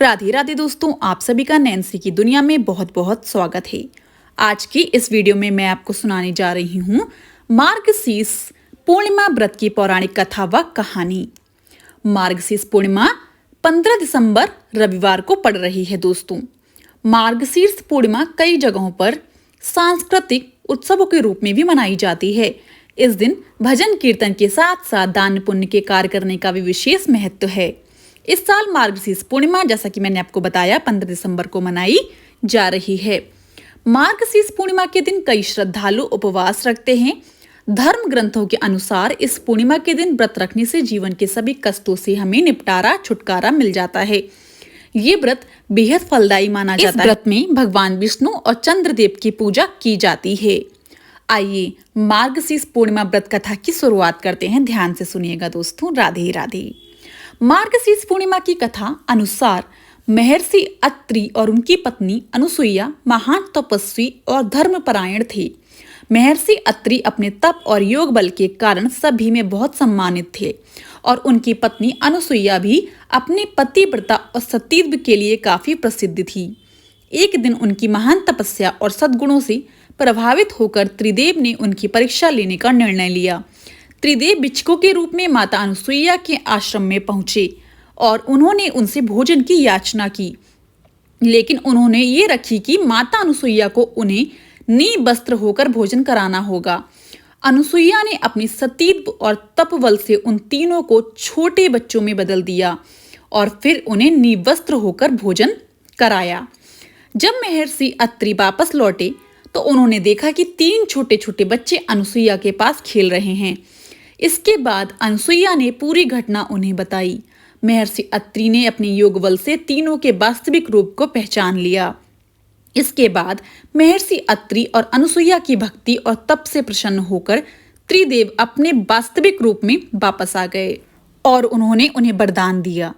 राधे राधे दोस्तों, आप सभी का नैन्सी की दुनिया में बहुत बहुत स्वागत है। आज की इस वीडियो में मैं आपको सुनाने जा रही हूँ मार्गशीर्ष पूर्णिमा व्रत की पौराणिक कथा व कहानी। मार्गशीर्ष पूर्णिमा 15 दिसंबर रविवार को पड़ रही है दोस्तों। मार्गशीर्ष पूर्णिमा कई जगहों पर सांस्कृतिक उत्सवों के रूप में भी मनाई जाती है। इस दिन भजन कीर्तन के साथ साथ दान पुण्य के कार्य करने का भी विशेष महत्व है। इस साल मार्गशीर्ष पूर्णिमा, जैसा कि मैंने आपको बताया, 15 दिसंबर को मनाई जा रही है। मार्गशीर्ष पूर्णिमा के दिन कई श्रद्धालु उपवास रखते हैं। धर्म ग्रंथों के अनुसार इस पूर्णिमा के दिन व्रत रखने से जीवन के सभी कष्टों से हमें छुटकारा मिल जाता है। ये व्रत बेहद फलदायी माना जाता है। इस व्रत में भगवान विष्णु और चंद्रदेव की पूजा की जाती है। आइए मार्गशीर्ष पूर्णिमा व्रत कथा की शुरुआत करते हैं। ध्यान से सुनिएगा दोस्तों। राधे राधे। मार्गशीर्ष पूर्णिमा की कथा अनुसार महर्षि अत्रि और उनकी पत्नी अनुसुईया महान तपस्वी और धर्मपरायण थे। महर्षि अत्रि अपने तप और योग बल के कारण सभी में बहुत सम्मानित थे और उनकी पत्नी अनुसुईया भी अपने पतिव्रता और सतीत्व के लिए काफी प्रसिद्ध थी। एक दिन उनकी महान तपस्या और सद्गुणों से प्रभावित होकर त्रिदेव ने उनकी परीक्षा लेने का निर्णय लिया। त्रिदेव भिक्षुकों के रूप में माता अनुसुईया के आश्रम में पहुंचे और उन्होंने उनसे भोजन की याचना की, लेकिन उन्होंने ये रखी कि माता अनुसुईया को उन्हें निवस्त्र होकर भोजन कराना होगा। अनुसुईया ने अपनी सतीत्व और तपबल से उन तीनों को छोटे बच्चों में बदल दिया और फिर उन्हें निवस्त्र होकर भोजन कराया। जब महर्षि अत्रि वापस लौटे तो उन्होंने देखा कि 3 छोटे छोटे बच्चे अनुसुईया के पास खेल रहे हैं। इसके बाद अनुसुईया ने पूरी घटना उन्हें बताई। महर्षि अत्रि ने अपने योग बल से तीनों के वास्तविक रूप को पहचान लिया। इसके बाद महर्षि अत्रि और अनुसुईया की भक्ति और तप से प्रसन्न होकर त्रिदेव अपने वास्तविक रूप में वापस आ गए और उन्होंने उन्हें वरदान दिया।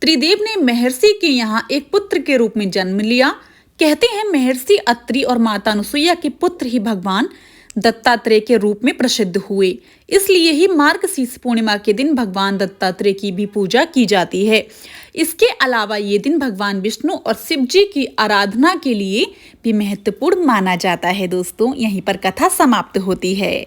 त्रिदेव ने महर्षि के यहाँ एक पुत्र के रूप में जन्म लिया। कहते हैं महर्षि अत्रि और माता अनुसुईया के पुत्र ही भगवान दत्तात्रेय के रूप में प्रसिद्ध हुए। इसलिए ही मार्गशीर्ष पूर्णिमा के दिन भगवान दत्तात्रेय की भी पूजा की जाती है। इसके अलावा ये दिन भगवान विष्णु और शिव जी की आराधना के लिए भी महत्वपूर्ण माना जाता है। दोस्तों, यहीं पर कथा समाप्त होती है।